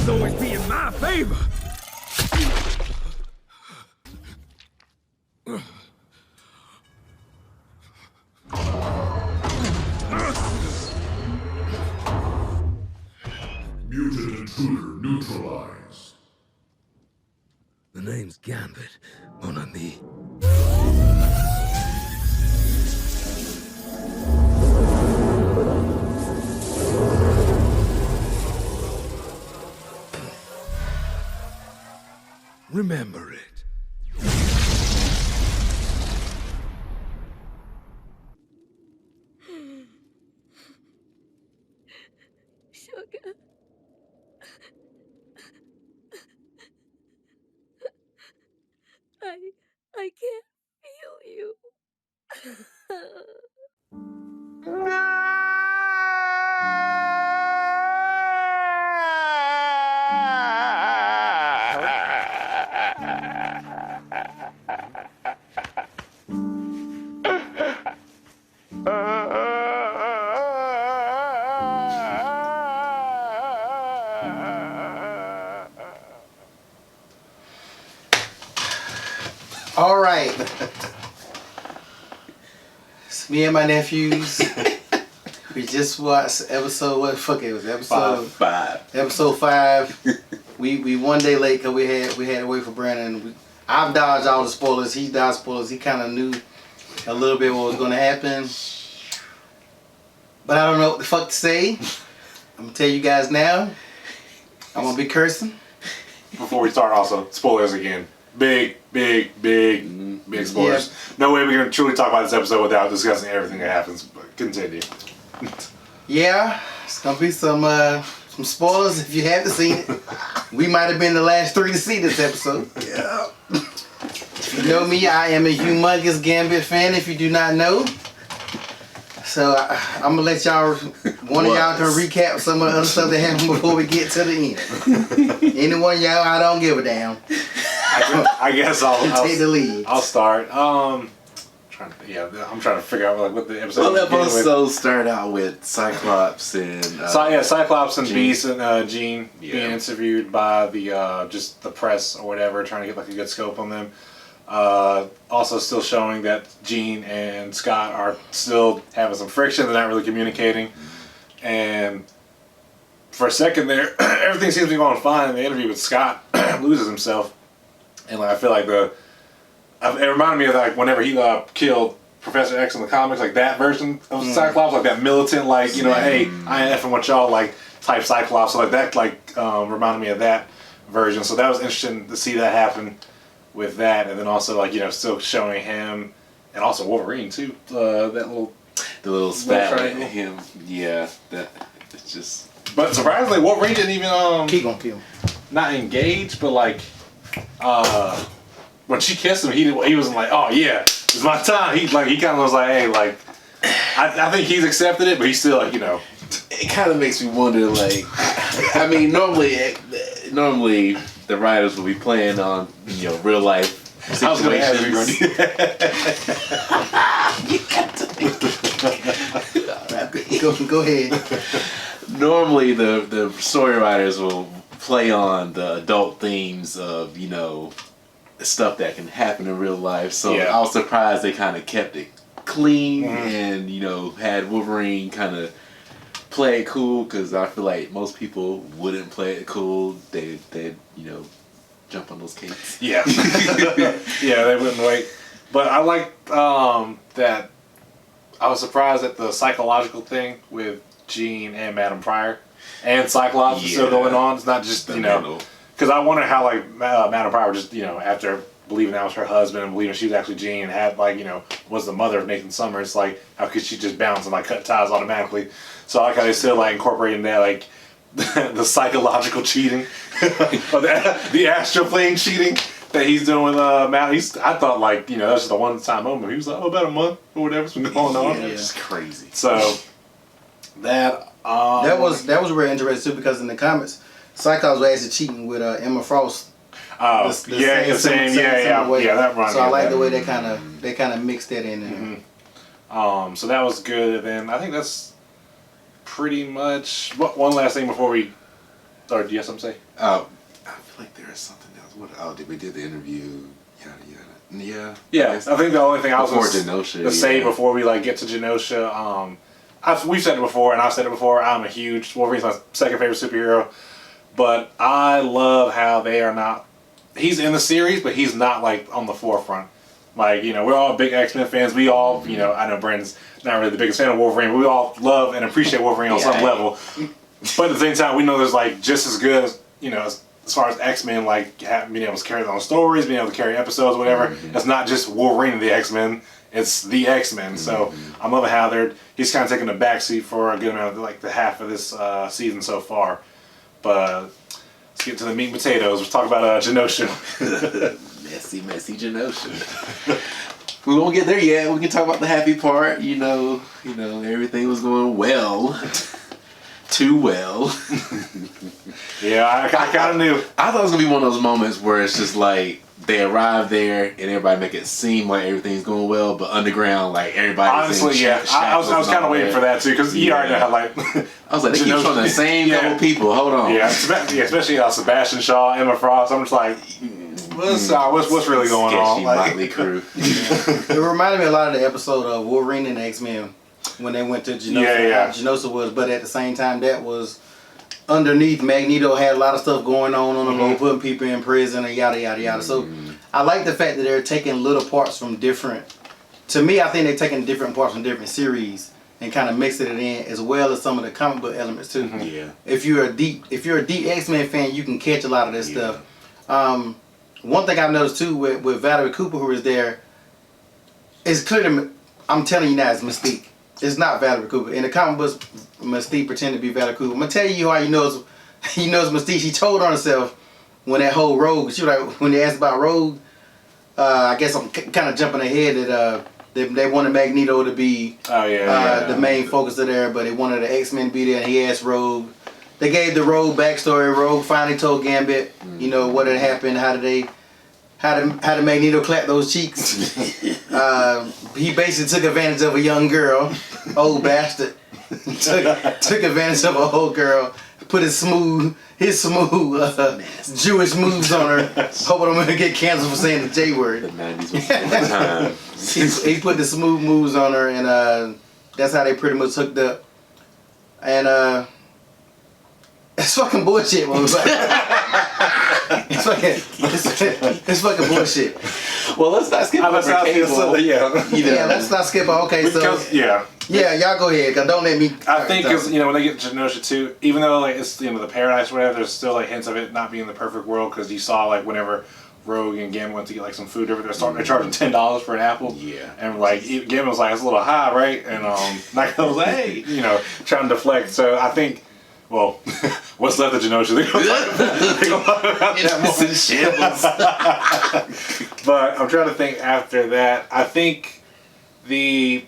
odds always be in my favor. Mutant intruder neutralized. The name's Gambit, mon ami. Remember it. Sugar. I can't feel you. All right. It's me and my nephews. We just watched episode, what the fuck it was? Episode Five. Episode 5. We one day late because we had to wait for Brandon. I've dodged all the spoilers. He dodged spoilers. He kind of knew a little bit what was going to happen. But I don't know what the fuck to say. I'm going to tell you guys now. I'm going to be cursing. Before we start, also, spoilers again. Big spoilers. Yeah. No way we're going to truly talk about this episode without discussing everything that happens, but continue. Yeah, it's going to be some spoilers if you haven't seen it. We might have been the last 3 to see this episode. Yeah. If you know me, I am a humongous Gambit fan if you do not know. So I'm gonna let y'all, one of y'all can recap some of the other stuff that happened before we get to the end. Any one of y'all, I don't give a damn. I guess I'll take the lead. I'll start. I'm trying to figure out what the episode. Well, the episode started out with Cyclops and Cyclops and Jean. Beast and Jean Yeah. being interviewed by the just the press or whatever, trying to get like a good scope on them. Also, still showing that Jean and Scott are still having some friction. They're not really communicating, and for a second there, everything seems to be going fine. In the interview with Scott, loses himself, and like I feel like it reminded me of like whenever he killed Professor X in the comics, like that version of Cyclops, like that militant, like hey, I ain't effing with y'all, like type Cyclops. So like that, reminded me of that version. So that was interesting to see that happen with that, and then also like still showing him and also Wolverine too. The little spat triangle. with him. Yeah, that it's just. But surprisingly, Wolverine didn't even Keep going. not engage, but like when she kissed him, he wasn't like, oh yeah, it's my time. He kind of was like, hey, like I think he's accepted it, but he's still like It kind of makes me wonder. Like, I mean, normally the writers will be playing on real life I was gonna ask you, situations. Go ahead. Normally, the story writers will play on the adult themes of stuff that can happen in real life. So Yeah. I was surprised they kind of kept it clean and had Wolverine kind of play it cool, because I feel like most people wouldn't play it cool. They'd jump on those capes. yeah, yeah, they wouldn't wait. But I liked that. I was surprised at the psychological thing with Jean and Madame Pryor and Cyclops is still going on. It's not just because I wonder how like Madame Pryor just after believing that was her husband and believing she was actually Jean and had like was the mother of Nathan Summers, like how could she just bounce and like cut ties automatically? So I like how they still like incorporating that like the psychological cheating or the astral plane cheating that he's doing with Matt. I thought like that's just a one time moment. He was like, about a month or whatever's been going on. Yeah, it's crazy. So that That was very interesting too, because in the comics, Cyclops was actually cheating with Emma Frost. the same way. Yeah, that run. So I like the way they kind of mixed that in there. So that was good. And then I think that's pretty much one last thing before we Or do you have something to say? I feel like there is something else. What? Oh, we did the interview. Yada yada. Yeah. Yeah, I think the only thing I was Before going Genosha, to say yeah. before we like get to Genosha, we've said it before, and I've said it before. I'm a huge Wolverine's my second favorite superhero, but I love how they are not. He's in the series, but he's not like on the forefront. Like, you know, we're all big X-Men fans. We all, you know, I know Brandon's not really the biggest fan of Wolverine, but we all love and appreciate Wolverine on some level. But at the same time, we know there's like just as good as, you know, as far as X-Men, like being able to carry their own stories, being able to carry episodes, whatever. It's not just Wolverine and the X-Men. It's the X-Men. So I'm loving how he's kind of taking the backseat for a good amount of like the half of this season so far. But let's get to the meat and potatoes. Let's talk about Genosha. Messy Genosha. We won't get there yet. We can talk about the happy part. You know, everything was going well. Too well. Yeah, I kind of knew. I thought it was gonna be one of those moments where it's just like they arrive there and everybody make it seem like everything's going well, but underground, like everybody's honestly, yeah. I was kind of waiting for that too, because you already know how like. I was like, they keep showing the same couple people. Hold on. Yeah, especially Sebastian Shaw, Emma Frost. I'm just like, what's really going on? Like, Motley crew. It reminded me a lot of the episode of Wolverine and the X-Men when they went to Genosha. Yeah. Genosha was, but at the same time, that was underneath. Magneto had a lot of stuff going on the low, putting people in prison and yada yada yada. So I like the fact that they're taking little parts from different. To me, I think they're taking different parts from different series and kind of mixing it in, as well as some of the comic book elements too. Yeah. If you're a deep X-Men fan, you can catch a lot of this stuff. One thing I've noticed too with Valerie Cooper, who is there, it's clear to me, I'm telling you now, it's Mystique. It's not Valerie Cooper. In the comic books, Mystique pretended to be Valerie Cooper. I'm gonna tell you how he knows Mystique. She told on herself when that whole Rogue. She was like, when they asked about Rogue, I guess I'm kind of jumping ahead that they wanted Magneto to be the main focus of there, but they wanted the X-Men to be there, and he asked Rogue. They gave the Rogue backstory. Rogue finally told Gambit, you know, what had happened. How did Magneto clap those cheeks? He basically took advantage of a young girl, old bastard. took advantage of a old girl, put his smooth Jewish moves on her, hoping I'm gonna get canceled for saying the J word. The 90s was the time. He put the smooth moves on her, and that's how they pretty much hooked up. And it's fucking bullshit, it's fucking bullshit. Well, let's not skip over Cable. Yeah, let's not skip over. Okay, because, yeah, y'all go ahead. Cause don't let me. I think because, you know, when they get to Genosha too, even though like it's, you know, the paradise or whatever, there's still like hints of it not being the perfect world, because you saw like whenever Rogue and Gambit went to get like some food over there, they're charging $10 for an apple. Yeah. And like Gambit was like, it's a little high, right? And Michael was like, hey, you know, trying to deflect. So I think, well, what's left of Genosha? They're gonna talk about that more. But I'm trying to think after that. I think we're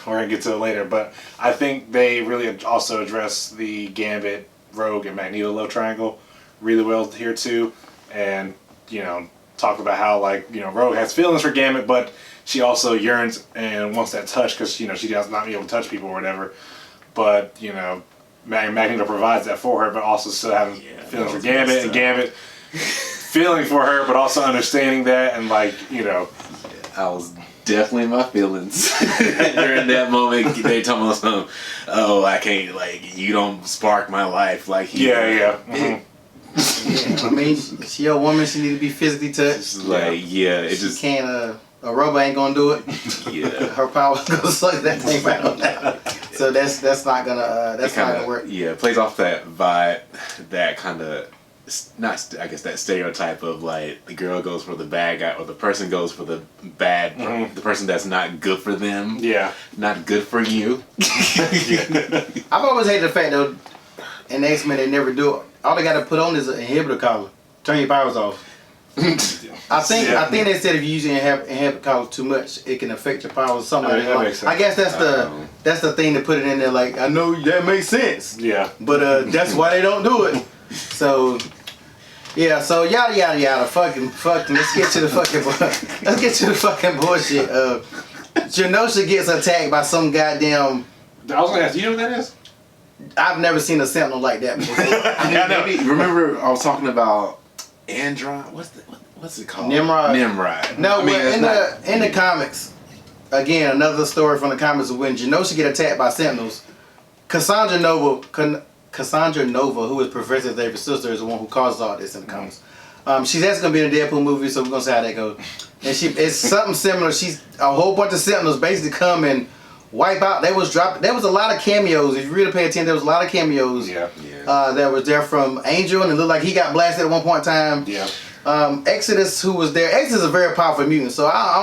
gonna get to it later, but I think they really also address the Gambit, Rogue, and Magneto love triangle really well here too, and you know, talk about how like, you know, Rogue has feelings for Gambit, but she also yearns and wants that touch because, you know, she does not be able to touch people or whatever. But you know, Magneto provides that for her, but also still having feelings for Gambit, and Gambit feeling for her, but also understanding that, and like, you know, I was definitely in my feelings during that moment. They told me something. Oh, I can't, like, you don't spark my life like he. Yeah, I mean, she a woman. She need to be physically touched. Like, it just can't. A rubber ain't gonna do it. Yeah, her power gonna suck that thing right on that. So that's not gonna not gonna work. Yeah, it plays off that vibe, that kind of that stereotype of like the girl goes for the bad guy, or the person goes for the bad, the person that's not good for them. Yeah, not good for you. I've always hated the fact though, in the X-Men they never do it. All they got to put on is an inhibitor collar. Turn your powers off. I think they said if you use your inhibitor collar too much, it can affect your powers. Something like that. I guess that's the thing to put it in there. Like, I know that makes sense. Yeah. But that's why they don't do it. So yeah. So yada yada yada. Fucking. Let's get to the fucking bullshit. Genosha gets attacked by some goddamn. I was gonna ask, do you know what that is? I've never seen a Sentinel like that before. I mean, maybe, remember I was talking about Andron? What's it called? Nimrod. No, I mean, but it's in the comics, again, another story from the comics of when Genosha get attacked by Sentinels, Cassandra Nova, who is Professor Xavier's sister, is the one who causes all this in the comics. She's actually gonna be in the Deadpool movie, so we're gonna see how that goes. And it's something similar. She's a whole bunch of Sentinels basically come and wipe out. There was a lot of cameos. If you really pay attention, there was a lot of cameos. Yeah. That was there from Angel, and it looked like he got blasted at one point in time. Yeah. Exodus, who was there. Exodus is a very powerful mutant, so I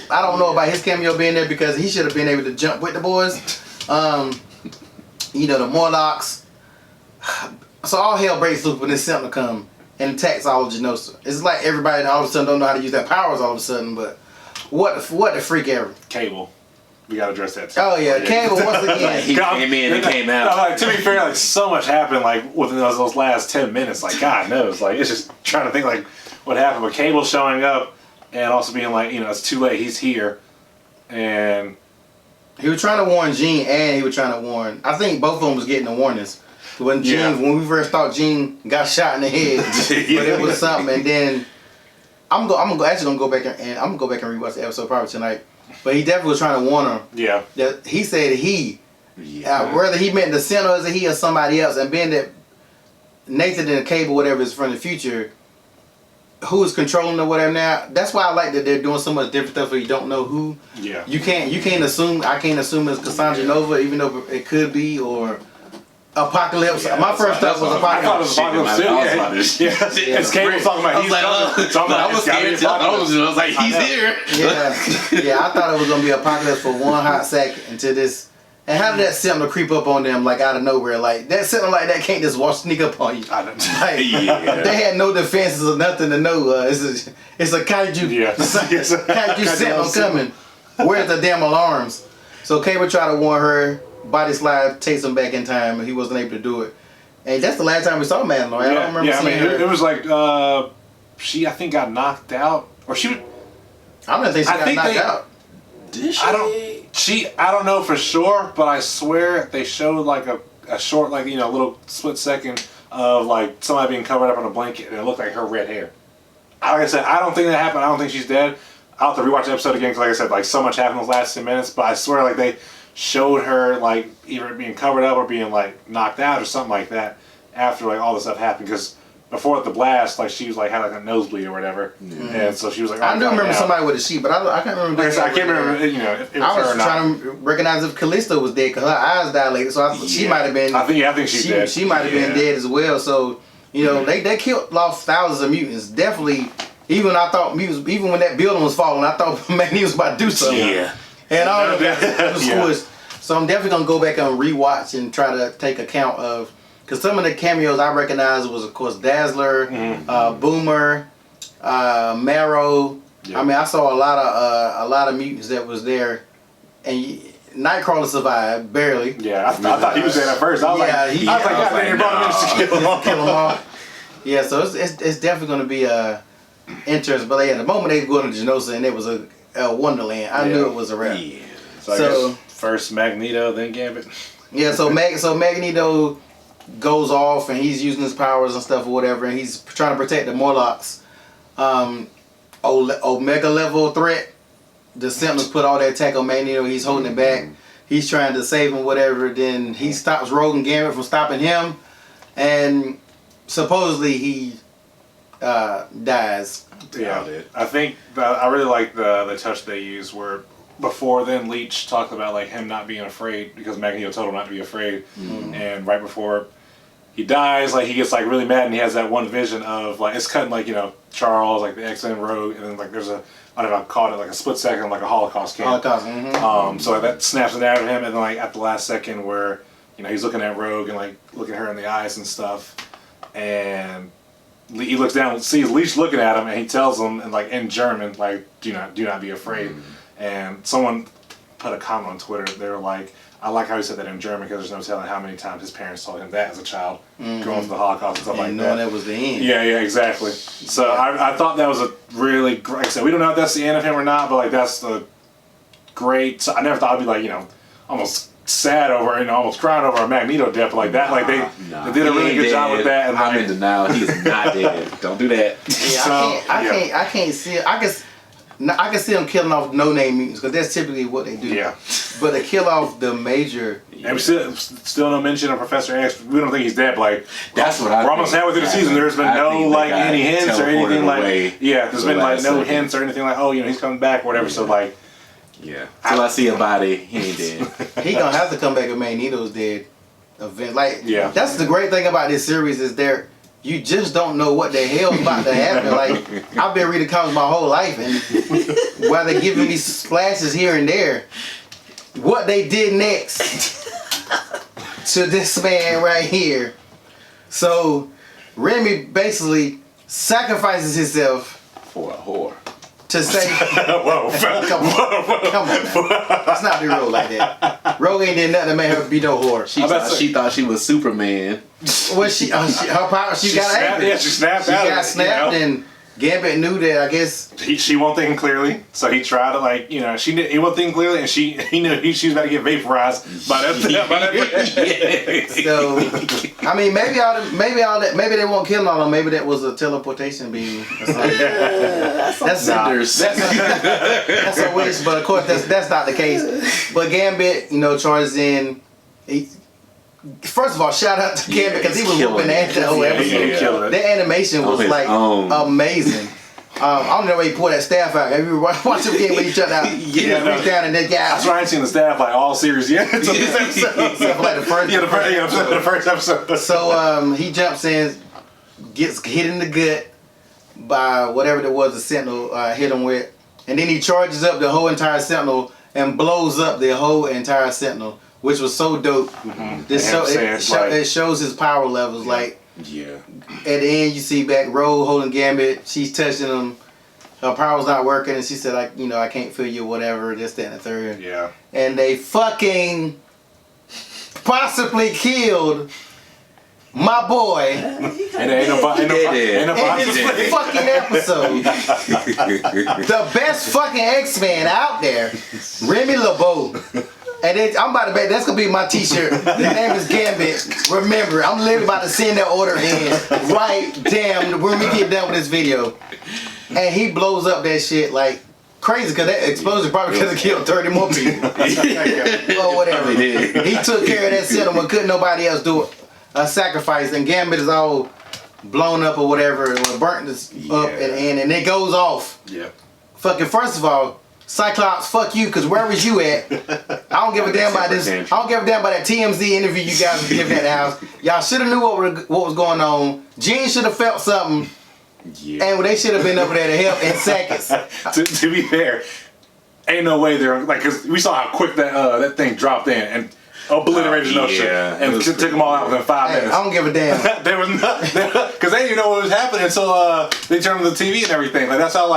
don't know about his cameo being there because he should have been able to jump with the boys. You know, the Morlocks. So all hell breaks loose when this Sentinel come and attacks all of Genosha. It's like everybody all of a sudden don't know how to use their powers all of a sudden, but what the freak ever. Cable. We gotta address that too. Oh yeah, Cable once again. He came in and came out. No, like, to be fair, like so much happened like within those last 10 minutes. Like God knows, like it's just trying to think like what happened. But Cable showing up and also being like, you know, it's too late. He's here, and He was trying to warn Jean, and he was trying to warn. I think both of them was getting the warnings. When when we first thought Jean got shot in the head, but it was something. And then I'm actually gonna go back and I'm gonna go back and rewatch the episode probably tonight. But he definitely was trying to warn her. yeah, That he said whether he meant the Sentinel as he or somebody else, and being that Nathan and Cable, whatever is from the future, who is controlling or whatever now. That's why I like that they're doing so much different stuff where you don't know who. yeah. You can't assume. I can't assume it's Cassandra Nova, even though it could be, or Apocalypse. Yeah, My first thought was I thought it Apocalypse. was Apocalypse too. I was about to- Yeah, it's Cable talking about I was he's like, coming. So I'm like, I was it's gotta be scared. I Apocalypse. was like, he's here. Yeah, I thought it was gonna be Apocalypse for one hot second until this. And how did that Sentinel creep up on them like out of nowhere? Like that Sentinel like that can't just sneak up on you. I don't know. Like, Yeah. they had no defenses or nothing to know. It's a kaiju. Yeah. It's a kaiju Sentinel coming. Where's the damn alarms? So Cable tried to warn her. Body slide takes him back in time, and he wasn't able to do it. And that's the last time we saw Madeline. I don't remember I seeing mean, her. it was like she I think got knocked out, or she would. I don't think she I got think knocked they- out. Did she? I don't know for sure, but I swear they showed like a short, like, you know, little split second of like somebody being covered up in a blanket, and it looked like her red hair. Like I said, I don't think that happened. I don't think she's dead. I'll have to rewatch the episode again because, like I said, like so much happened in the last 10 minutes. But I swear, like they showed her like either being covered up or being like knocked out or something like that after like all this stuff happened. Because before the blast, like she was like had like a nosebleed or whatever, and so she was like. I do remember out. somebody with a sheet, but I can't remember. Like I said, I can't remember, you know, if it was I her was or not. trying to recognize if Callisto was dead because her eyes dilated, so she might have been. I think she's dead. She might have been dead as well. So you know they killed off thousands of mutants. Definitely, even I thought mutants. Even when that building was falling, I thought Magneto was about to do something. Yeah. And all of that was Yeah. squished. So I'm definitely gonna go back and rewatch and try to take account of. Because some of the cameos I recognized was, of course, Dazzler, Boomer, Marrow. Yeah. I mean, I saw a lot of mutants that was there, and Nightcrawler survived barely. Yeah, I thought he was dead at first. I was Yeah, like, he- I was like, I was God, like, they brought him in just to kill him off. Kill them all. Yeah, so it's definitely going to be interesting. But yeah, the moment they go to Genosha and it was a Wonderland, I knew it was a wrap. Yeah. So, I So- guess first Magneto, then Gambit. Yeah, so Magneto goes off and he's using his powers and stuff or whatever, and he's trying to protect the Morlocks. Omega level threat. The Sentinels put all that attack on Magneto. He's holding it back. He's trying to save him, whatever. Then he stops Rogue and Gambit from stopping him, and supposedly he dies. Yeah, I think I really like the touch they used where before then Leech talked about like him not being afraid because Magneto told him not to be afraid, and right before he dies, like he gets like really mad and he has that one vision of like it's cutting like, you know, Charles, like the X-Men Rogue, and then like there's a, I don't know, I called it like a split second like a Holocaust camp. Holocaust. So like, that snaps it out of him, and then like at the last second where, you know, he's looking at Rogue and like looking her in the eyes and stuff, and he looks down and sees Leech looking at him, and he tells him, and like in German, like do not be afraid. And someone put a comment on Twitter. They were like, I like how he said that in German because there's no telling how many times his parents told him that as a child, going through the Holocaust and stuff like And knowing that. that was the end. Yeah, exactly. So I thought that was a really great. Like I said, we don't know if that's the end of him or not, but like that's the great. So I never thought I'd be like, you know, almost sad over and almost crying over a Magneto death like that. Like they did a really good job with that. And I'm in denial. He is not dead. Don't do that. Yeah, I can't see it. I can see them killing off no-name mutants because that's typically what they do. Yeah. But to kill off the major, And we still no mention of Professor X. We don't think he's dead. But like That's what I we're almost think. halfway through the season. There's been I no think the like guy any hints or anything teleported like away there's the been like last no second. hints or anything like he's coming back or whatever. So like Yeah. Till I see a body, he ain't dead. he gonna have to come back if Magneto's dead. Event like Yeah. That's the great thing about this series is you just don't know what the hell's about to happen. Like I've been reading comics my whole life, and while they're giving me splashes here and there, what they did next to this man right here. So Remy basically sacrifices himself For a whore. to save. whoa. Come on now. Let's not be real like that. Rogue ain't did nothing to make her be no whore. She thought she was Superman. Well, her power, she got snapped, angry. yeah, she snapped She out of got it, snapped, you know? and Gambit knew that. I guess She won't think clearly, so he tried to he won't think clearly, and he knew she was about to get vaporized by that. so. I mean, maybe they won't kill all of them. Maybe that was a teleportation beam. Or something. That's a wish, but of course that's not the case. But Gambit, charges in. First of all, shout out to Gambit because he was whooping ass that whole episode. The animation was like amazing. I don't know where he pulled that staff out. Have you watched him again when he shut out? Reach down and then That's why I ain't seen the staff like all series yet. So Except like the first. the first episode. So he jumps in, gets hit in the gut by whatever it was the Sentinel hit him with, and then he charges up the whole entire Sentinel and blows up the whole entire Sentinel, which was so dope. It shows his power levels. Like Yeah. at the end, you see back Rogue holding Gambit. She's touching him. Her power's not working, and she said, I can't feel you, whatever, this, that, and the third. Yeah. And they fucking possibly killed my boy And ain't no in this fucking episode. The best fucking X-Man out there, Remy LeBeau. And I'm about to bet that's gonna be my t-shirt. The name is Gambit. Remember, I'm literally about to send that order in right damn when we get done with this video. And he blows up that shit like crazy because that explosion probably could have killed 30 more people. Or whatever. He took care of that cinema, couldn't nobody else do it. A sacrifice, and Gambit is all blown up or whatever, or burnt up at the end, and it goes off. Yep. Fucking first of all, Cyclops, fuck you, because where was you at? I don't give a damn about this. I don't give a damn about that TMZ interview you guys were giving at the house. Y'all should have knew what was going on. Jean should have felt something, and they should have been over there to help in seconds. to be fair, ain't no way they're like, because we saw how quick that thing dropped in and obliterated no shit, and took them all out within 5 minutes. I don't give a damn. There was not, because they didn't even know what was happening until they turned on the TV and everything. Like that's how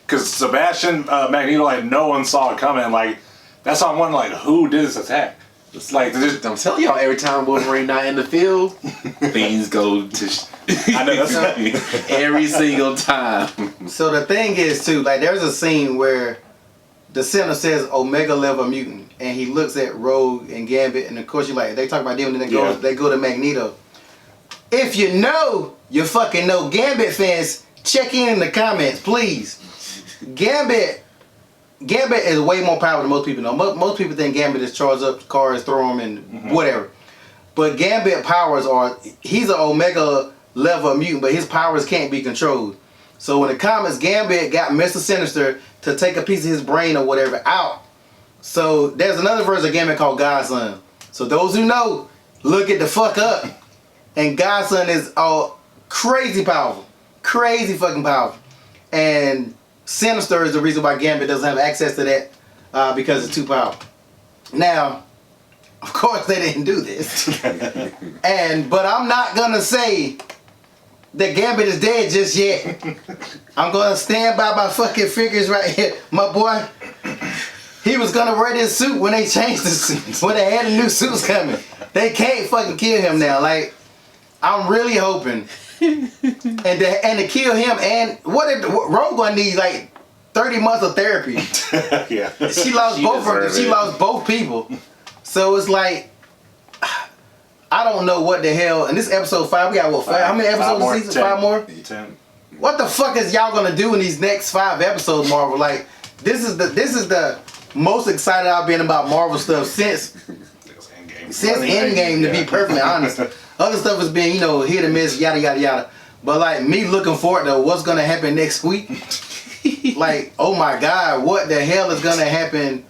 because Sebastian Magneto, no one saw it coming. Like that's how I'm wondering, who did this attack? It's like I'm telling y'all, every time Wolverine not in the field, things go to. I know that's every single time. So the thing is too, there's a scene where the Sentinel says Omega level mutant, and he looks at Rogue and Gambit, and of course they talk about them, and then they go to Magneto. If you fucking know, Gambit fans, check in the comments, please. Gambit is way more powerful than most people know. Most people think Gambit is charge up cars, throw them, and whatever. But Gambit powers he's an Omega level mutant, but his powers can't be controlled. So in the comics, Gambit got Mr. Sinister to take a piece of his brain or whatever out. So there's another version of Gambit called Godson. So those who know, look it the fuck up. And Godson is crazy powerful. Crazy fucking powerful. And Sinister is the reason why Gambit doesn't have access to that because it's too powerful. Now, of course they didn't do this. But I'm not gonna say that Gambit is dead just yet. I'm gonna stand by my fucking figures right here. My boy, he was gonna wear this suit when they changed the suits. When they had the new suits coming. They can't fucking kill him now. I'm really hoping. And to kill him, and Rogue gonna need 30 months of therapy. yeah. She lost both people. So it's like, I don't know what the hell. And this episode 5, we got what, 5? How many episodes more, of season? 10. 5 more? 10. What the fuck is y'all gonna do in these next 5 episodes, Marvel? Like, this is the most excited I've been about Marvel stuff since Endgame, to be perfectly honest. Other stuff has been, hit and miss, yada yada yada. But like me looking forward to what's gonna happen next week. Like, oh my god, what the hell is gonna happen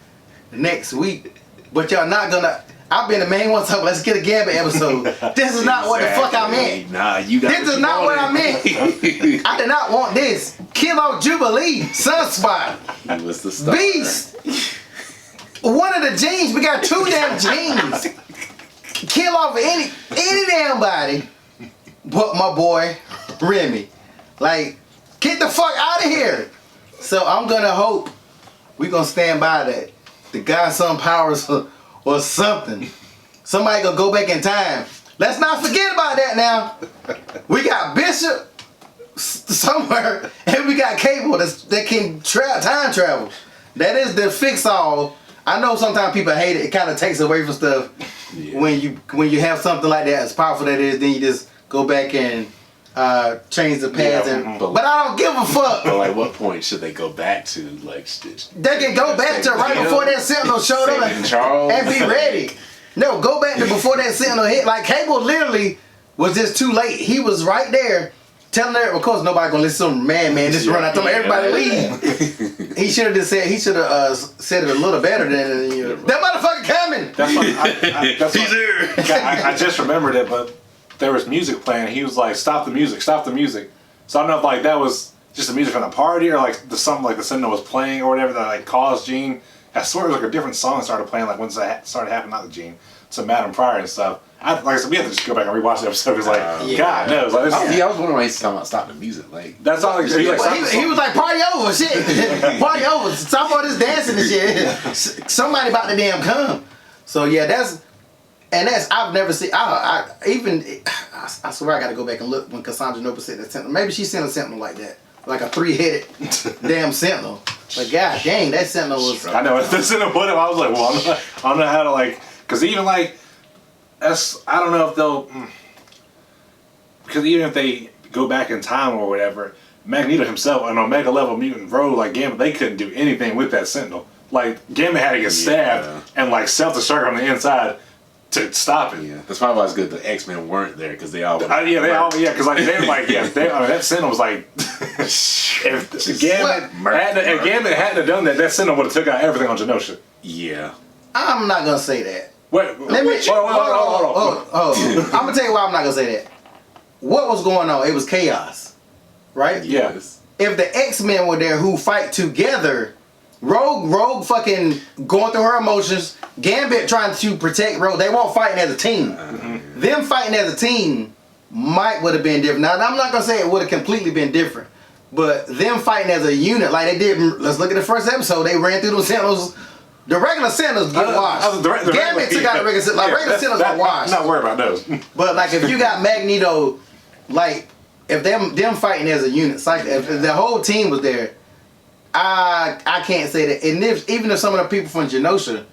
next week? But y'all not gonna. I've been the main one talking. Let's get a Gambit episode. This is not what the fuck I meant. Nah, you got. This is not what I meant. I did not want this. Kill off Jubilee, Sunspot, He was the star. Beast. One of the genes. We got 2 damn genes. Kill off any damn body, but my boy Remy. Like, get the fuck out of here. So I'm gonna hope we gonna stand by that. The godson powers or something. Somebody gonna go back in time. Let's not forget about that now. We got Bishop somewhere, and we got Cable that can time travel. That is the fix all. I know sometimes people hate it. It kind of takes away from stuff. Yeah. When you have something like that, as powerful that is, then you just go back and change the paths. Yeah, but I don't give a fuck. But like, what point should they go back to? Like, They can go back to right before that Sentinel showed up Saving Charles and be ready. No, go back to before that Sentinel hit. Like, Cable literally was just too late. He was right there telling her, of course nobody gonna listen to some madman just run out, everybody leave. He should have just said, said it a little better than that motherfucker coming. That's what he's here. I just remembered it, but there was music playing. He was like, "Stop the music! Stop the music!" So I don't know if like that was just the music from the party or like something like the Sentinel was playing or whatever that like caused Jean. I swear it was like a different song started playing like once that started happening, not the Jean, to Madam Pryor and stuff. Like I said, we have to just go back and rewatch the episode because like God knows. Like, I was wondering why he's talking about stop the music. Like that's all. Like, he was like, party over, shit. Party over. Stop all this dancing and shit. Somebody about to damn come. So yeah, that's I've never seen. I swear I got to go back and look when Cassandra Nova said that Sentinel. Maybe she sent a Sentinel like that, like a 3-headed damn Sentinel. But god dang, that Sentinel was. I know. If the Sentinel put him, I was like, well, I don't know how to like, because even like. I don't know if they'll, because even if they go back in time or whatever, Magneto himself, an Omega level mutant Rogue like Gambit, they couldn't do anything with that Sentinel. Like Gambit had to get stabbed and like self-destruct on the inside to stop it. Yeah, that's probably why it's good the X-Men weren't there because they all. Because like they were like that Sentinel was like, if Gambit hadn't done that, that Sentinel would have took out everything on Genosha. Yeah. I'm not gonna say that. Wait, Let me. Hold on. I'm gonna tell you why I'm not gonna say that. What was going on? It was chaos, right? Yeah. If the X-Men were there who fight together, Rogue fucking going through her emotions, Gambit trying to protect Rogue. They weren't fighting as a team. Them fighting as a team would have been different. Now I'm not gonna say it would have completely been different, but them fighting as a unit like they did. Let's look at the first episode. They ran through those Sentinels. The regular Sentinels get washed. Gambit took out the regular Sentinels. Like regular Sentinels got washed. I'm not worried about those. But like if you got Magneto, like if them fighting as a unit, it's like if the whole team was there, I can't say that. And even if some of the people from Genosha,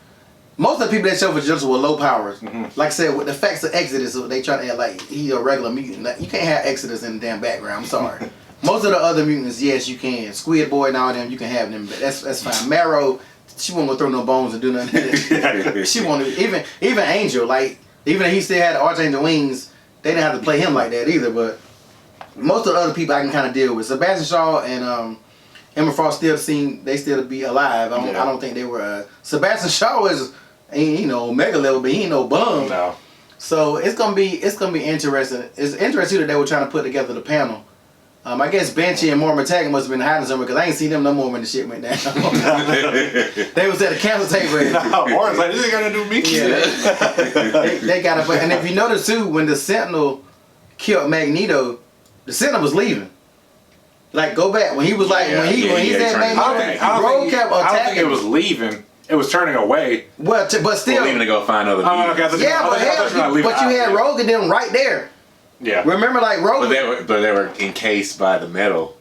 most of the people that show for Genosha were low powers. Like I said, with the facts of Exodus, they try to act like he's a regular mutant. Like, you can't have Exodus in the damn background. I'm sorry. Most of the other mutants, yes, you can. Squid Boy and all them, you can have them. But that's fine. Marrow. She won't go throw no bones and do nothing. She won't even Angel, like even if he still had the Archangel wings, they didn't have to play him like that either. But most of the other people I can kind of deal with. Sebastian Shaw and Emma Frost still be alive. I don't think they were. Sebastian Shaw is Omega level, but he ain't no bum. No. So it's gonna be interesting. It's interesting that they were trying to put together the panel. I guess Banshee and Moira McTaggart must have been hiding somewhere because I ain't seen them no more when the shit went down. They was at the council table. Moira's like, this ain't got to do me. Yeah. they got to. And if you notice too, when the Sentinel killed Magneto, the Sentinel was leaving. Like go back when he was like when he said Magneto, Rogue kept attacking. I don't think it was leaving. It was turning away. Well, but still leaving to go find other people. But you had Rogue and them right there. Yeah. Remember, like Rogue. But they were encased by the metal.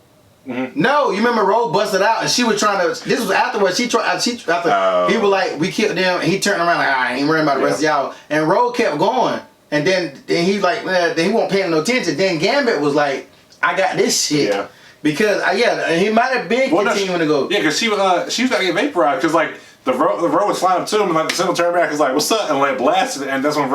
No, you remember Rogue busted out and she was trying to. This was afterwards. He was like, we killed them. And he turned around like, I ain't worrying about the rest of y'all. And Rogue kept going. And then he like, then he won't pay no attention. Then Gambit was like, I got this shit. Yeah. Because he might have been continuing to go. Yeah, because she was gotta get vaporized because like the Rogue was flying up to him and like the Sentinel turned back and was like, what's up? And like blasted it, and that's when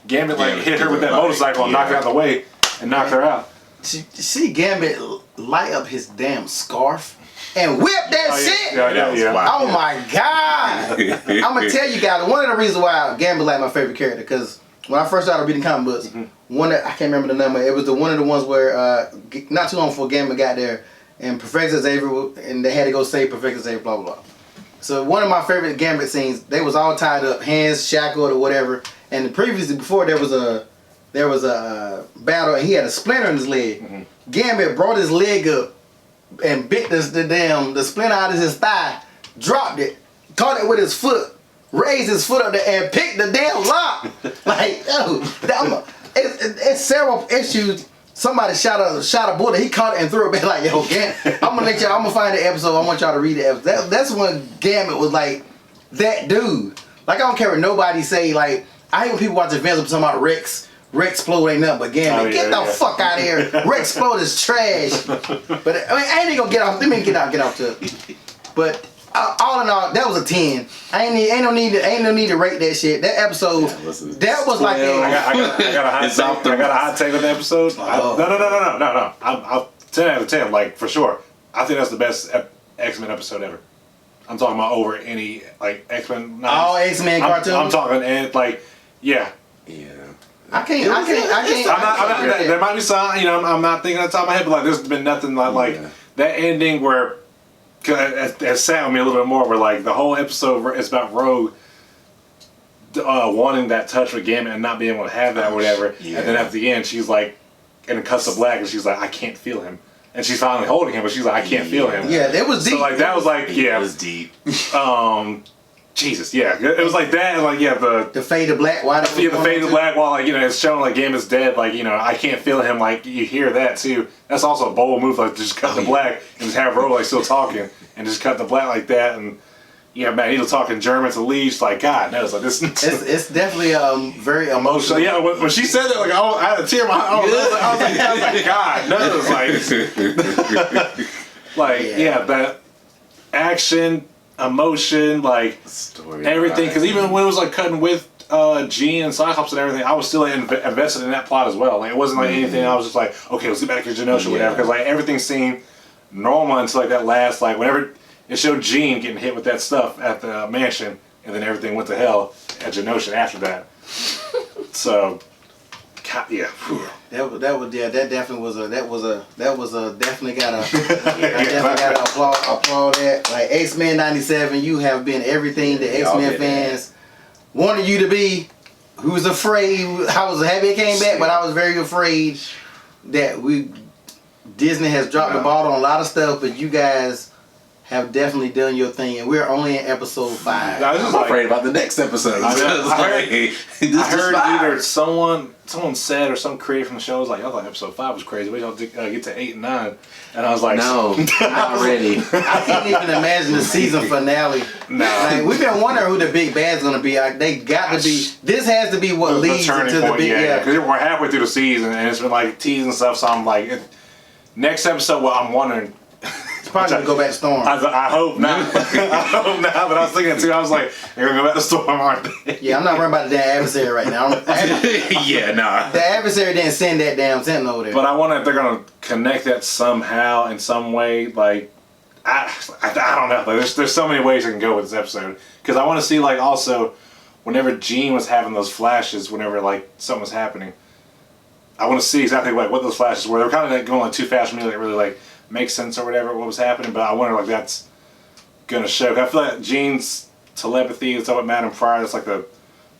Gambit like hit her with that motorcycle and knocked her out the way and knocked her out. See Gambit light up his damn scarf and whip that shit. Yeah. Oh my god! I'm gonna tell you guys one of the reasons why Gambit like my favorite character because when I first started reading comic books, one that I can't remember the number. It was one of the ones where not too long before Gambit got there, and Professor Xavier and they had to go save Professor Xavier. Blah blah blah. So one of my favorite Gambit scenes, they was all tied up, hands shackled or whatever. And previously, before there was a battle, and he had a splinter in his leg. Gambit brought his leg up and bit the splinter out of his thigh, dropped it, caught it with his foot, raised his foot up there, and picked the damn lock. Like, it's several issues. Somebody shot a bullet. He caught it and threw it back. Like, yo, I'm gonna find the episode. I want y'all to read the episode. That's when Gambit was like that dude. Like, I don't care what nobody say. Like, I hate when people watch events talking about Rex Explode ain't nothing but Gambit. Get the fuck out of here. Rex Explode is trash. But I ain't gonna get off. Let me get off to it. But all in all, that was a 10. Ain't no need to rate that shit. That episode, that was like I got a hot take on the episode. No. I'll 10 out of 10, like for sure. I think that's the best X-Men episode ever. I'm talking about over any like X-Men. All X-Men cartoons. I'm talking and like yeah. I can't. I'm not, there might be some. I'm not thinking on the top of my head, but like there's been nothing like that ending where. It sat with me a little bit more where like the whole episode is about Rogue wanting that touch with Gambit and not being able to have that or whatever. And then at the end she's like, and it cuts to black and she's like, I can't feel him. And she's finally holding him, but she's like, I can't feel him. Yeah, that was deep. So like that was like, It was deep. Jesus, yeah. It was like that and like, the fade to black. Why the fade to black while like, it's shown like Gambit's dead, like, I can't feel him, like you hear that too. That's also a bold move, like just cut the black and just have Rogue like still talking and just cut the black like that and Magneto's talking German to Leech, like God knows, like this. It's definitely very emotional. Yeah, when she said that, like I had a tear in my eye. I was like, God knows, like, that action, emotion, like Story everything. Because even when it was like cutting with Jean and Cyclops and everything, I was still invested in that plot as well. Like it wasn't like anything. I was just like, okay, let's get back to Genosha, whatever. Because like everything seemed normal until like that last, like whenever it showed Jean getting hit with that stuff at the mansion, and then everything went to hell at Genosha after that. So, yeah. That definitely gotta applaud that. Like X-Men '97, you have been everything the X-Men fans wanted you to be. Who was afraid? I was happy it came back, but I was very afraid that Disney has dropped the ball on a lot of stuff, but you guys have definitely done your thing, and we're only in episode 5. I'm afraid about the next episode. I heard either someone said or some creator from the show was like, I thought episode 5 was crazy. Wait till get to 8 and 9. And I was like, no, not ready. I can't even imagine the season finale. No. Like, we've been wondering who the big bad's gonna be. They got to be. This has to be what leads into the big. Yeah, because we're halfway through the season and it's been like teasing stuff. So I'm like, next episode, I'm wondering. It's probably gonna go back to Storm. I hope not. I hope not. But I was thinking too. I was like, they're gonna go back to Storm, aren't they? Yeah, I'm not worried about the damn adversary right now. Yeah, nah. The adversary didn't send that damn Sentinel over there. But I wonder if they're gonna connect that somehow in some way. Like, I don't know. Like, there's so many ways I can go with this episode because I want to see like also whenever Jean was having those flashes, whenever like something was happening. I want to see exactly like what those flashes were. They were kind of like going like too fast for me, like really like make sense or whatever what was happening. But I wonder like that's gonna show. I feel like Jean's telepathy and stuff with Madame Pryor. That's like a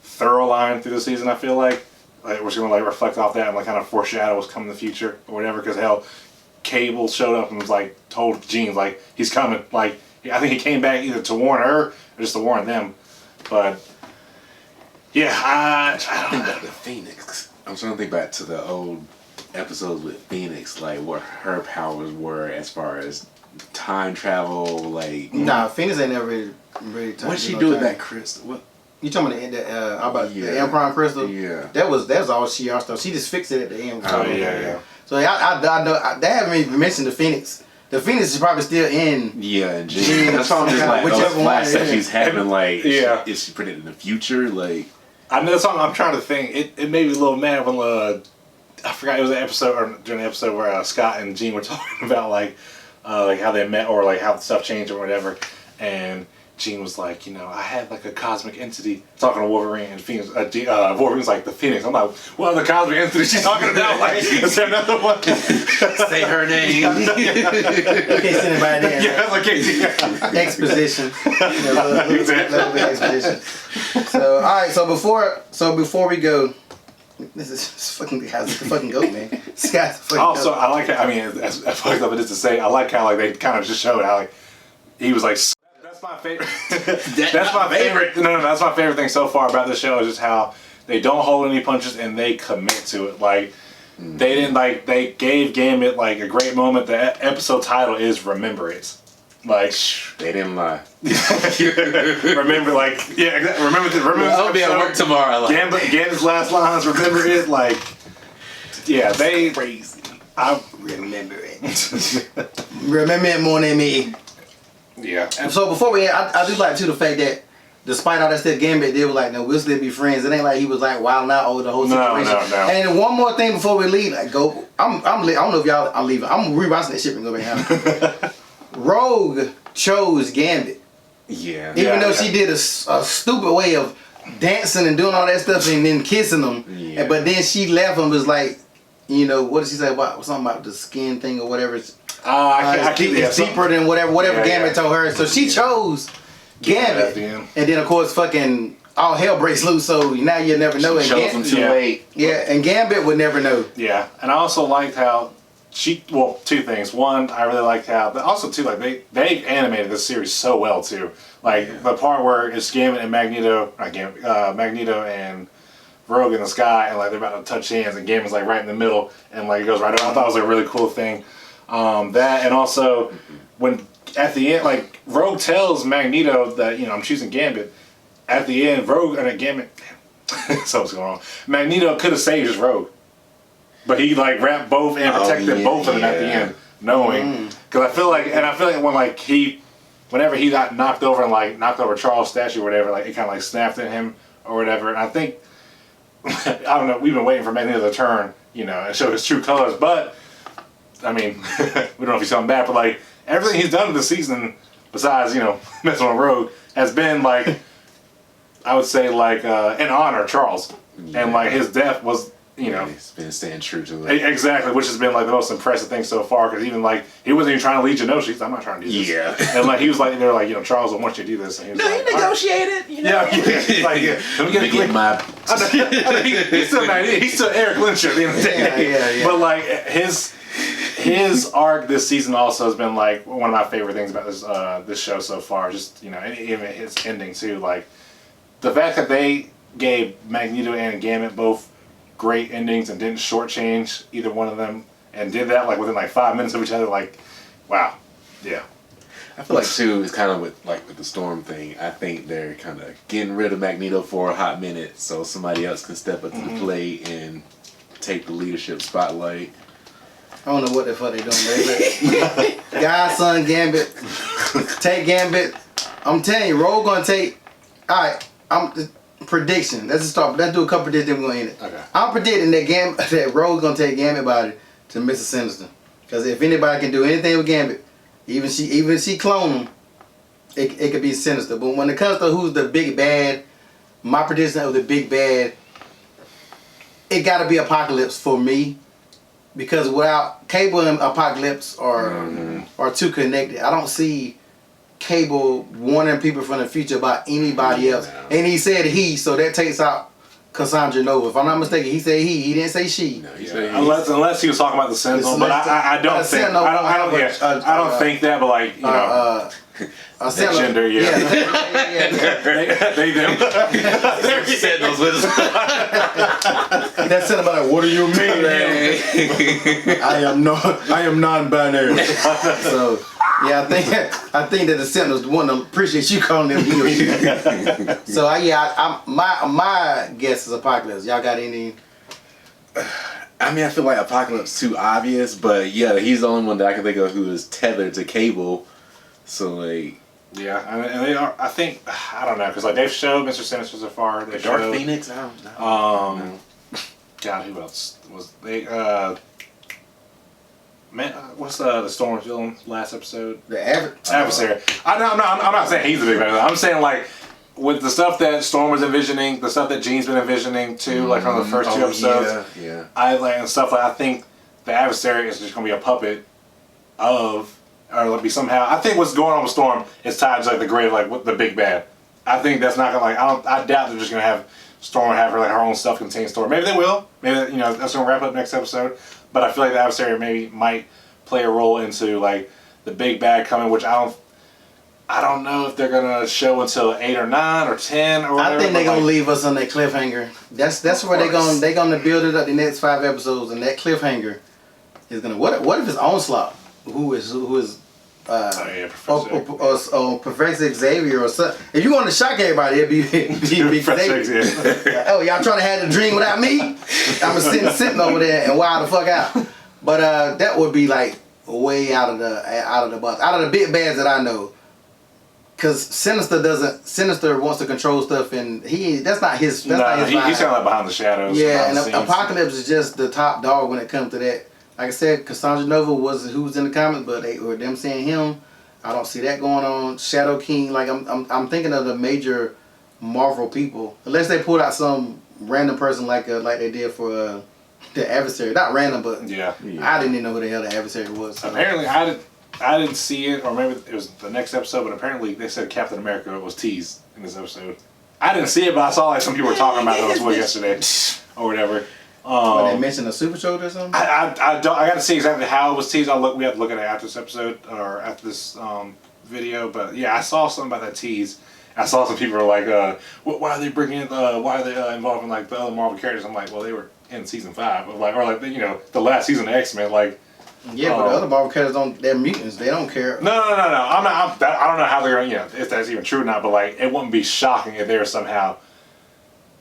thorough line through the season. I feel like we're just gonna like reflect off that and like kind of foreshadow what's coming in the future or whatever. Because hell, Cable showed up and was like told Jean like he's coming. Like I think he came back either to warn her or just to warn them. But yeah, I don't think know. about the Phoenix. I'm trying to think back to the old episodes with Phoenix, like what her powers were as far as time travel, like Nah, Phoenix ain't never really what'd she no do with time. that crystal? What? You talking about the Yeah. Empire Crystal? Yeah. That's all she stuff. She just fixed it at the end. Oh, yeah. So I know they haven't even mentioned the Phoenix. The Phoenix is probably still in. Yeah, and Jean, that's why I'm just like those whichever one, flashbacks that yeah. she's having, like Yeah. is she predicting the future? Like I know that's something I'm trying to think. It made me a little mad when I forgot it was an episode or during the episode where Scott and Jean were talking about like how they met or like how the stuff changed or whatever, and Jean was like, I had like a cosmic entity talking to Wolverine, and Phoenix. Wolverine's like the Phoenix. I'm like, what other cosmic entity she's talking about? Like, is there another one? say her name. You can't send anybody there. Yeah, that's like Exposition. Little bit exposition. So all right. So before we go, this is fucking the fucking goat, man. This guy's the fucking Also, goat. I like how, I mean, as fucked up it is to say, I like how like they kind of just showed how like he was like, that's my favorite. That's my favorite. No, that's my favorite thing so far about this show is just how they don't hold any punches and they commit to it. Like they didn't they gave Gambit like a great moment. The episode title is "Remember It." Like They didn't lie. remember, like yeah, exactly. Remember. I'll be at work tomorrow. Like, Gambit's last lines. Remember it. Like yeah, they crazy. I Remember it. Remember it more than me. yeah. And so before we end, I do like too the fact that despite all that stuff Gambit did was like, no, we'll still be friends. It ain't like he was like wilding out over the whole No, situation. no. And one more thing before we leave, like I don't know if y'all I'm leaving. I'm rewatching that shit and go back now. Rogue chose Gambit. Yeah. Even though yeah. she did a stupid way of dancing and doing all that stuff and then kissing him. Yeah. But then she left him was like, what did she say about something about the skin thing or whatever? It's deeper than whatever Yeah, Gambit yeah. told her. So she chose at Gambit. the end. And then of course fucking all hell breaks loose, so now you'll never know. She chose him too Yeah. late. Yeah, and Gambit would never know. Yeah, and I also liked how two things. One, I really liked how, but also two, like they animated this series so well too. Like the part where it's Gambit and Magneto and Rogue in the sky, and like they're about to touch hands, and Gambit's like right in the middle, and like it goes right over. I thought it was a really cool thing. That and also when at the end, like Rogue tells Magneto that I'm choosing Gambit. At the end, Rogue and Gambit, something's going on. Magneto could have saved his Rogue, but he like wrapped both and protected both of them at the end, knowing because I feel like when like whenever he got knocked over and like knocked over Charles' statue or whatever, like it kind of like snapped at him or whatever. And I think I don't know. We've been waiting for Magneto to turn, and show his true colors, but. I mean, we don't know if he's coming back, but like everything he's done this season, besides messing with Rogue, has been like I would say like in honor of Charles, and like his death was He's been staying true to it. exactly, which has been like the most impressive thing so far. Because even like he wasn't even trying to lead Genosha. He's like, I'm not trying to do this. Yeah. And like he was like, they're like, Charles, I want you to do this. And he was like, negotiated. Yeah, he's like, yeah. Let me Let me get my. he's still Magneto. He's still Eric Lynch at the end of the day. Yeah. But like his arc this season also has been like one of my favorite things about this show so far. Just and even his ending too. Like the fact that they gave Magneto and Gambit both great endings and didn't shortchange either one of them, and did that like within like 5 minutes of each other. Like, wow, yeah. I feel like too it's kind of with the Storm thing. I think they're kind of getting rid of Magneto for a hot minute, so somebody else can step up to the plate and take the leadership spotlight. I don't know what the fuck they doing, baby. Godson Gambit. Take Gambit. I'm telling you, Rogue gonna take. Alright, prediction. Let's do a couple predictions, we're gonna end it. Okay. I'm predicting that Rogue gonna take Gambit body to Mr. Sinister. Because if anybody can do anything with Gambit, even she clone him, it could be Sinister. But when it comes to who's the big bad, my prediction of the big bad, it gotta be Apocalypse for me. Because without Cable and Apocalypse are too connected. I don't see Cable warning people from the future about anybody else. And he said he, so that takes out Cassandra Nova. If I'm not mistaken, he said he didn't say she. No, he said Unless he was talking about the Sentinel, but I don't think I don't think that, but like A that gender, yeah. They them. Sentinels with us. That said about like, what do you mean? I am non-binary. So yeah, I think that the Sentinels want to appreciate you calling them he or she. So my guess is Apocalypse. Y'all got any? I mean, I feel like Apocalypse too obvious, but yeah, he's the only one that I can think of who is tethered to Cable. So like, yeah, and they are. I think I don't know because like they've showed Mr. Sinister so far. They Dark showed, Phoenix. I don't know. God, who else was they? Man, what's the Storm villain last episode? The Adversary. I'm not saying he's the big bad. I'm saying like with the stuff that Storm was envisioning, the stuff that Jean's been envisioning too, like from the first two episodes. Yeah. I like and stuff like I think the Adversary is just gonna be a puppet of, or it'll be somehow. I think what's going on with Storm is tied to like the great like with the big bad. I think that's not gonna like. I doubt they're just gonna have Storm have her like her own self-contained story. Maybe they will. Maybe that's gonna wrap up next episode. But I feel like the Adversary might play a role into like the big bad coming, which I don't know if they're gonna show until 8 or 9 or 10 or whatever. I think they're gonna leave us on that cliffhanger. That's where they're gonna build it up the next 5 episodes, and that cliffhanger is gonna. What if it's Onslaught, who is Professor Xavier or something? If you want to shock everybody, it'd be Xavier. Oh, y'all trying to have a dream without me? I'm sitting over there and wild the fuck out. But that would be like way out of the box, out of the big bads that I know. Cause Sinister wants to control stuff, and that's not his. He's kind of like behind the shadows. Yeah, and Apocalypse is just the top dog when it comes to that. Like I said, Cassandra Nova was who was in the comics, but them saying him, I don't see that going on. Shadow King, like I'm thinking of the major Marvel people, unless they pulled out some random person like they did for the Adversary. Not random, but yeah. I didn't even know who the hell the Adversary was. So. Apparently, I didn't see it, or maybe it was the next episode. But apparently, they said Captain America was teased in this episode. I didn't see it, but I saw like some people were talking about it on Twitter yesterday or whatever. When they mentioned a Super Shoulder or something? I got to see exactly how it was teased. We have to look at it after this episode or after this video. But yeah, I saw something about that tease. I saw some people were like, "Why are they bringing in? Why are they involving like the other Marvel characters?" I'm like, "Well, they were in season 5, or the last season of X-Men." Like, yeah, but the other Marvel characters they're mutants. They don't care. No. I don't know how they're gonna, if that's even true or not. But like, it wouldn't be shocking if they were somehow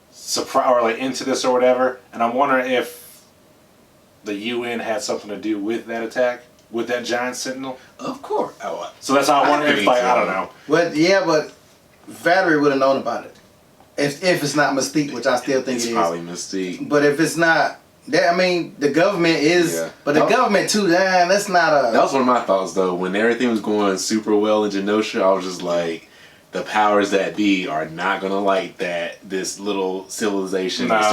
surprised or like into this or whatever. And I'm wondering if the UN had something to do with that attack, with that giant Sentinel. Of course. Oh, so that's how I wonder if like I don't know. But Valerie would have known about it if it's not Mystique, which I still think it's it is. Probably Mystique. But if it's not. I mean, the government is, but the government too. That's not a. That was one of my thoughts, though. When everything was going super well in Genosha, I was just like, the powers that be are not gonna like that. This little civilization is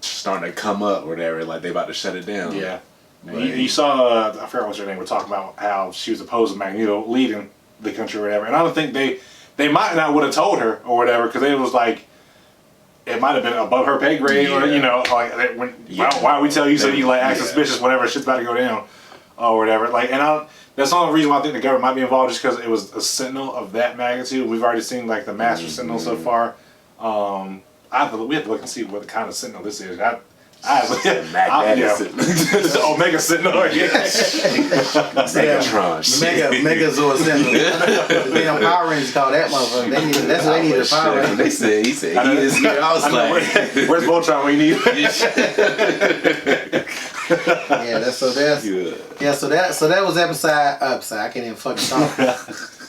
starting to come up, or whatever. Like they about to shut it down. Yeah. You saw, I forgot what's her name. We're talking about how she was opposed to Magneto leading the country, or whatever. And I don't think they might not would have told her or whatever, because it was like. It might have been above her pay grade, or why we tell you so you like act suspicious whenever shit's about to go down, or whatever. Like, and that's the only reason why I think the government might be involved, just because it was a Sentinel of that magnitude. We've already seen like the Master Sentinel so far. We have to look and see what kind of Sentinel this is. Omega Sentinel. Megatron. Megazord Sentinel. Damn Power Rangers call that motherfucker. That's what they need a Power Ranger. He said he is here. I was like, where's Voltron? We need. So that was episode. I can't even fucking talk.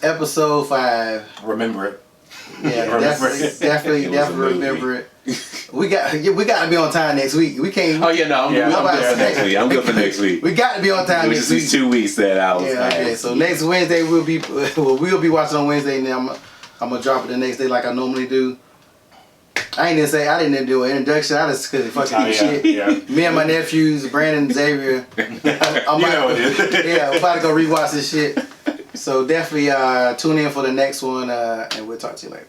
Episode 5. Remember it. Yeah, definitely remember it. We got to be on time next week. We can't. Oh yeah, no, I'm good for next week. I'm good for next week. We got to be on time next week. These 2 weeks that I was. Yeah, okay. So next Wednesday we'll be watching on Wednesday, and then I'm gonna drop it the next day like I normally do. I didn't do an introduction. I just couldn't fucking shit. Yeah. Me and my nephews, Brandon, Xavier. I'm about to go rewatch this shit. So definitely tune in for the next one, and we'll talk to you later.